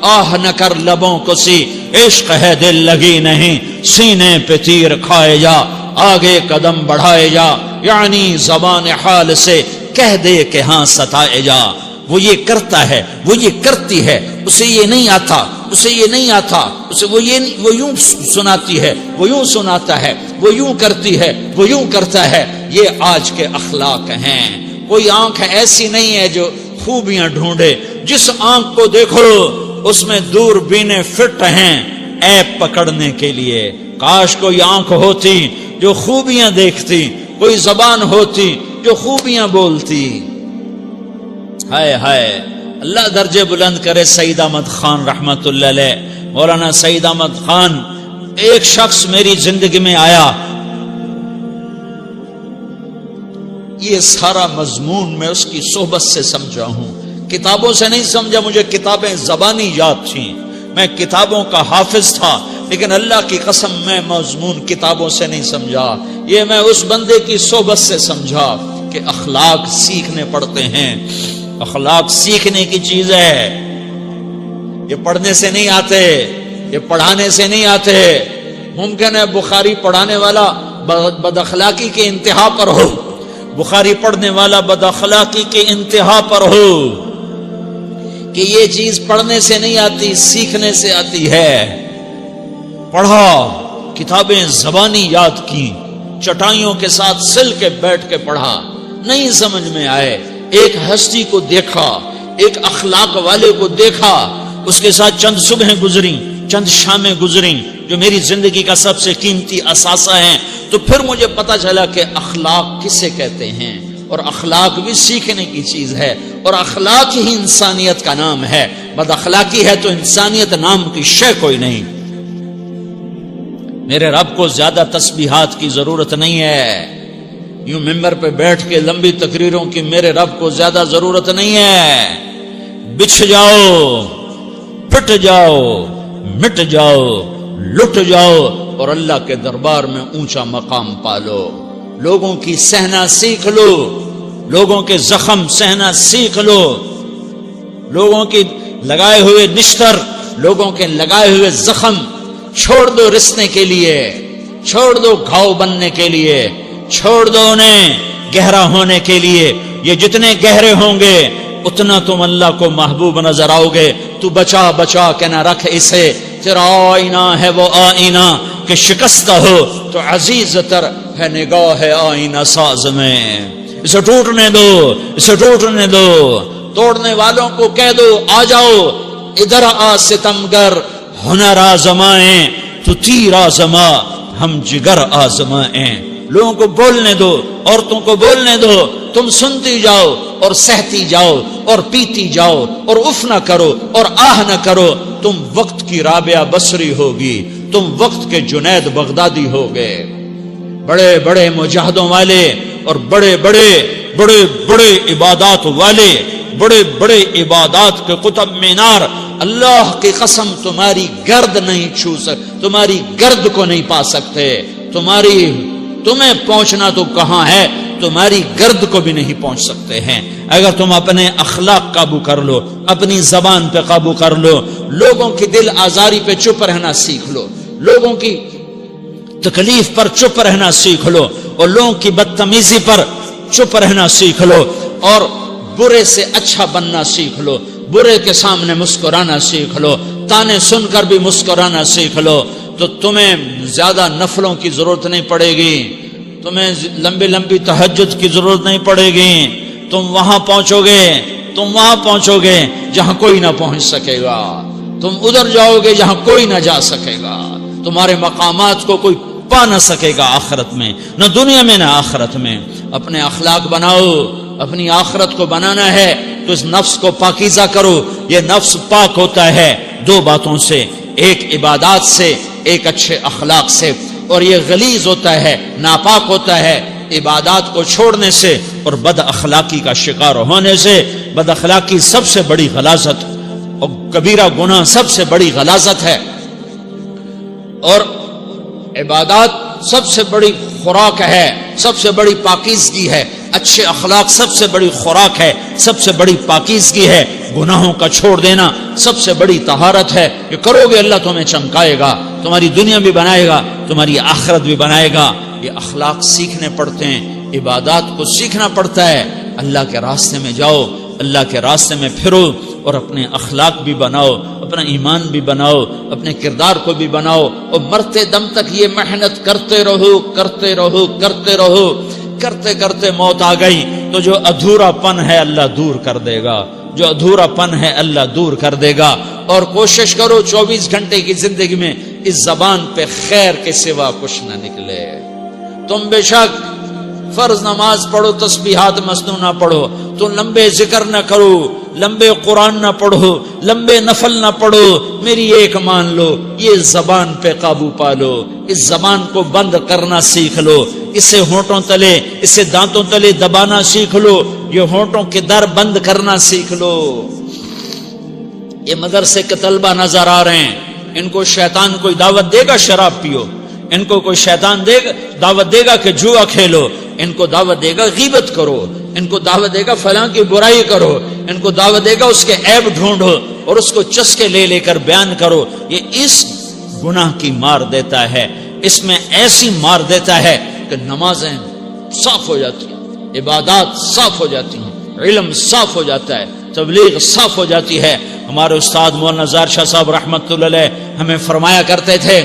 آہ نہ کر لبوں کو سی، عشق ہے دل لگی نہیں، سینے پہ تیر کھائے جا، آگے قدم بڑھائے جا، یعنی زبان حال سے کہہ دے کہ ہاں ستائے جا۔ وہ یہ کرتا ہے، وہ یہ کرتی ہے، اسے یہ نہیں آتا، اسے یہ نہیں آتا، اسے وہ یوں سناتی ہے، وہ یوں سناتا ہے، وہ یوں کرتی ہے، وہ یوں کرتا ہے۔ یہ آج کے اخلاق ہیں۔ کوئی آنکھ ایسی نہیں ہے جو خوبیاں ڈھونڈے، جس آنکھ کو دیکھو اس میں دوربینیں فٹ ہیں عیب پکڑنے کے لیے۔ کاش کوئی آنکھ ہوتی جو خوبیاں دیکھتی، کوئی زبان ہوتی جو خوبیاں بولتی۔ ہائے ہائے، اللہ درجے بلند کرے سعید احمد خان رحمت اللہ علیہ، مولانا سعید احمد خان۔ ایک شخص میری زندگی میں آیا، یہ سارا مضمون میں اس کی صحبت سے سمجھا ہوں، کتابوں سے نہیں سمجھا۔ مجھے کتابیں زبانی یاد تھیں، میں کتابوں کا حافظ تھا، لیکن اللہ کی قسم میں مضمون کتابوں سے نہیں سمجھا، یہ میں اس بندے کی صحبت سے سمجھا کہ اخلاق سیکھنے پڑتے ہیں۔ اخلاق سیکھنے کی چیز ہے، یہ پڑھنے سے نہیں آتے، یہ پڑھانے سے نہیں آتے۔ ممکن ہے بخاری پڑھانے والا بد اخلاقی کے انتہا پر ہو، بخاری پڑھنے والا بد اخلاقی کے انتہا پر ہو، کہ یہ چیز پڑھنے سے نہیں آتی، سیکھنے سے آتی ہے۔ پڑھا، کتابیں زبانی یاد کی، چٹائیوں کے ساتھ سل کے بیٹھ کے پڑھا، نہیں سمجھ میں آئے، ایک ہستی کو دیکھا، ایک اخلاق والے کو دیکھا، اس کے ساتھ چند صبحیں گزری، چند شامیں گزری جو میری زندگی کا سب سے قیمتی اثاثہ ہیں، تو پھر مجھے پتا چلا کہ اخلاق کسے کہتے ہیں، اور اخلاق بھی سیکھنے کی چیز ہے، اور اخلاق ہی انسانیت کا نام ہے۔ بد اخلاقی ہے تو انسانیت نام کی شے کوئی نہیں۔ میرے رب کو زیادہ تسبیحات کی ضرورت نہیں ہے، یوں ممبر پہ بیٹھ کے لمبی تقریروں کی میرے رب کو زیادہ ضرورت نہیں ہے۔ بچھ جاؤ، پٹ جاؤ، مٹ جاؤ، لٹ جاؤ، اور اللہ کے دربار میں اونچا مقام پالو۔ لوگوں کی سہنا سیکھ لو، لوگوں کے زخم سہنا سیکھ لو، لوگوں کی لگائے ہوئے نشتر، لوگوں کے لگائے ہوئے زخم چھوڑ دو رسنے کے لیے، چھوڑ دو گھاؤ بننے کے لیے، چھوڑ دو انہیں گہرا ہونے کے لیے۔ یہ جتنے گہرے ہوں گے اتنا تم اللہ کو محبوب نظر آؤ گے۔ تو بچا بچا کے نہ رکھ اسے، تیرا آئینہ ہے وہ آئینہ کہ شکستہ ہو تو عزیز تر ہے نگاہ آئینہ ساز میں۔ اسے ٹوٹنے دو، اسے ٹوٹنے دو۔ توڑنے والوں کو کہہ دو آ جاؤ ادھر آ ستمگر، ہنر آزمائیں تو تیر آزما، ہم جگر آزمائیں۔ لوگوں کو بولنے دو، عورتوں کو بولنے دو، تم سنتی جاؤ اور سہتی جاؤ اور پیتی جاؤ اور اف نہ کرو اور آہ نہ کرو۔ تم وقت کی رابعہ بصری ہوگی، تم وقت کے جنید بغدادی ہوگے۔ بڑے بڑے مجاہدوں والے اور بڑے بڑے بڑے بڑے عبادات والے، بڑے بڑے عبادات کے قطب مینار، اللہ کی قسم تمہاری گرد نہیں چھو سکتے، تمہاری گرد کو نہیں پا سکتے۔ تمہیں پہنچنا تو کہاں ہے، تمہاری گرد کو بھی نہیں پہنچ سکتے ہیں۔ اگر تم اپنے اخلاق قابو کر لو، اپنی زبان پہ قابو کر لو، لوگوں کی دل آزاری پہ چپ رہنا سیکھ لو، لوگوں کی تکلیف پر چپ رہنا سیکھ لو، اور لوگوں کی بدتمیزی پر چپ رہنا سیکھ لو، اور برے سے اچھا بننا سیکھ لو، برے کے سامنے مسکرانا سیکھ لو، تانے سن کر بھی مسکرانا سیکھ لو، تو تمہیں زیادہ نفلوں کی ضرورت نہیں پڑے گی، تمہیں لمبی لمبی تہجد کی ضرورت نہیں پڑے گی۔ تم وہاں پہنچو گے، تم وہاں پہنچو گے جہاں کوئی نہ پہنچ سکے گا، تم ادھر جاؤ گے جہاں کوئی نہ جا سکے گا، تمہارے مقامات کو کوئی پا نہ سکے گا آخرت میں، نہ دنیا میں نہ آخرت میں۔ اپنے اخلاق بناؤ، اپنی آخرت کو بنانا ہے تو اس نفس کو پاکیزہ کرو۔ یہ نفس پاک ہوتا ہے دو باتوں سے، ایک عبادات سے، ایک اچھے اخلاق سے، اور یہ غلیظ ہوتا ہے، ناپاک ہوتا ہے عبادات کو چھوڑنے سے اور بد اخلاقی کا شکار ہونے سے۔ بد اخلاقی سب سے بڑی غلاظت اور کبیرہ گناہ سب سے بڑی غلاظت ہے، اور عبادات سب سے بڑی خوراک ہے، سب سے بڑی پاکیزگی ہے، اچھے اخلاق سب سے بڑی خوراک ہے، سب سے بڑی پاکیزگی ہے، گناہوں کا چھوڑ دینا سب سے بڑی طہارت ہے۔ یہ کرو گے اللہ تمہیں چمکائے گا، تمہاری دنیا بھی بنائے گا، تمہاری آخرت بھی بنائے گا۔ یہ اخلاق سیکھنے پڑتے ہیں، عبادات کو سیکھنا پڑتا ہے۔ اللہ کے راستے میں جاؤ، اللہ کے راستے میں پھرو، اور اپنے اخلاق بھی بناؤ، اپنا ایمان بھی بناؤ، اپنے کردار کو بھی بناؤ، اور مرتے دم تک یہ محنت کرتے رہو کرتے رہو کرتے رہو۔ کرتے کرتے موت آ گئی تو جو ادھورا پن ہے اللہ دور کر دے گا، جو ادھورا پن ہے اللہ دور کر دے گا۔ اور کوشش کرو 24 گھنٹے کی زندگی میں اس زبان پہ خیر کے سوا کچھ نہ نکلے۔ تم بے شک فرض نماز پڑھو، تسبیحات مسنون نہ پڑھو، تو لمبے ذکر نہ کرو، لمبے قرآن نہ پڑھو، لمبے نفل نہ پڑھو، میری ایک مان لو، یہ زبان پہ قابو پالو، اس زبان کو بند کرنا سیکھ لو، اسے ہونٹوں تلے، اسے دانتوں تلے دبانا سیکھ لو، یہ ہونٹوں کے در بند کرنا سیکھ لو۔ یہ مدرسے کے طلبہ نظر آ رہے ہیں، ان کو شیطان کوئی دعوت دے گا شراب پیو، ان کو کوئی شیطان دعوت دے گا کہ جوا کھیلو، ان کو دعوت دے گا غیبت کرو، ان کو دعوت دے گا فلاں کی برائی کرو، ان کو دعوت دے گا اس کے عیب ڈھونڈو اور اس کو چسکے لے لے کر بیان کرو۔ یہ اس گناہ کی مار دیتا ہے، اس میں ایسی مار دیتا ہے کہ نمازیں صاف ہو جاتی ہیں، عبادات صاف ہو جاتی ہیں، علم صاف ہو جاتا ہے، تبلیغ صاف ہو جاتی ہے۔ ہمارے استاد مولانا زار شاہ صاحب رحمت اللہ علیہ ہمیں فرمایا کرتے تھے،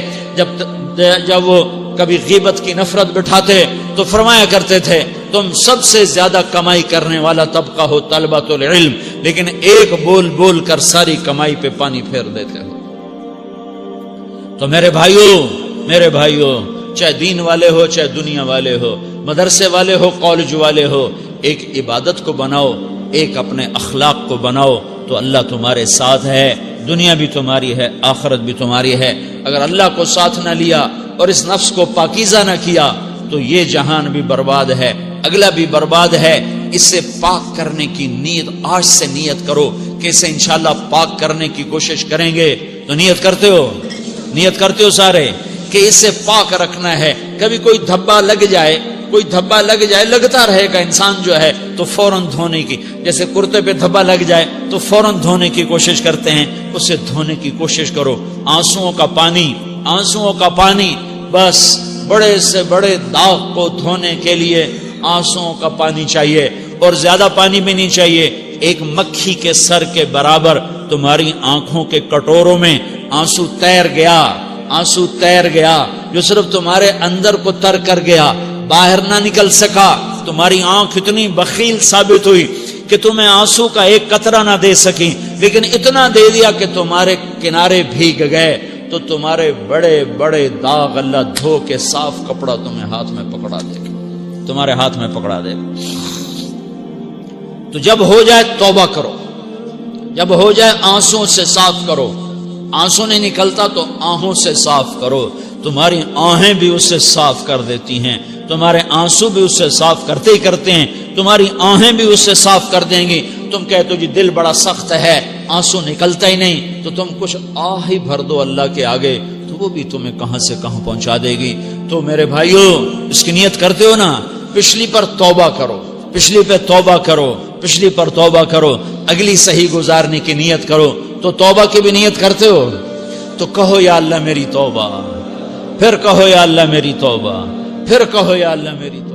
جب وہ کبھی غیبت کی نفرت بٹھاتے تو فرمایا کرتے تھے تم سب سے زیادہ کمائی کرنے والا طبقہ ہو طلبۃ العلم، لیکن ایک بول بول کر ساری کمائی پہ پانی پھیر دیتے ہو۔ تو میرے بھائیوں چاہے دین والے ہو چاہے دنیا والے ہو، مدرسے والے ہو کالج والے ہو، ایک عبادت کو بناؤ، ایک اپنے اخلاق کو بناؤ، تو اللہ تمہارے ساتھ ہے، دنیا بھی تمہاری ہے، آخرت بھی تمہاری ہے۔ اگر اللہ کو ساتھ نہ لیا اور اس نفس کو پاکیزہ نہ کیا تو یہ جہان بھی برباد ہے، اگلا بھی برباد ہے۔ اسے پاک کرنے کی نیت آج سے نیت کرو کہ اسے انشاءاللہ پاک کرنے کی کوشش کریں گے۔ تو نیت کرتے ہو سارے کہ اسے پاک رکھنا ہے۔ کبھی کوئی دھبا لگ جائے، لگتا رہے گا، انسان جو ہے تو فوراً دھونے کی، جیسے کرتے پہ دھبا لگ جائے تو فوراً دھونے کی کوشش کرتے ہیں، اسے دھونے کی کوشش کرو۔ آنسوؤں کا پانی بس بڑے سے بڑے داغ کو دھونے کے لیے آنسوؤں کا پانی چاہیے، اور زیادہ پانی بھی نہیں چاہیے۔ ایک مکھی کے سر کے برابر تمہاری آنکھوں کے کٹوروں میں آنسو تیر گیا جو صرف تمہارے اندر کو تر کر گیا، باہر نہ نکل سکا۔ تمہاری آنکھ اتنی بخیل ثابت ہوئی کہ تمہیں آنسو کا ایک قطرہ نہ دے سکی، لیکن اتنا دے دیا کہ تمہارے کنارے بھیگ گئے۔ تو تمہارے بڑے بڑے داغ اللہ دھو کے صاف کپڑا تمہیں ہاتھ میں پکڑا دے گا، تمہارے ہاتھ میں پکڑا دے گا۔ تو جب ہو جائے توبہ کرو، جب ہو جائے آنسوں سے صاف کرو۔ آنسو نہیں نکلتا تو آہوں سے صاف کرو، تمہاری آہیں بھی اس سے صاف کر دیتی ہیں، تمہارے آنسو بھی اس سے صاف کرتے ہی کرتے ہیں، تمہاری آہیں بھی اس سے صاف کر دیں گی۔ تم کہتے ہو جی دل بڑا سخت ہے، آنسو نکلتا ہی نہیں، تو تم کچھ آہ ہی بھر دو اللہ کے آگے، تو وہ بھی تمہیں کہاں سے کہاں پہنچا دے گی۔ تو میرے بھائیو اس کی نیت کرتے ہو نا، پچھلی پر توبہ کرو، پچھلی پہ توبہ کرو، پچھلی پر توبہ کرو، اگلی صحیح گزارنے کی نیت کرو۔ تو توبہ کی بھی نیت کرتے ہو تو کہو یا اللہ میری توبہ، پھر کہو یا اللہ میری توبہ، پھر کہو یا اللہ میری توبہ۔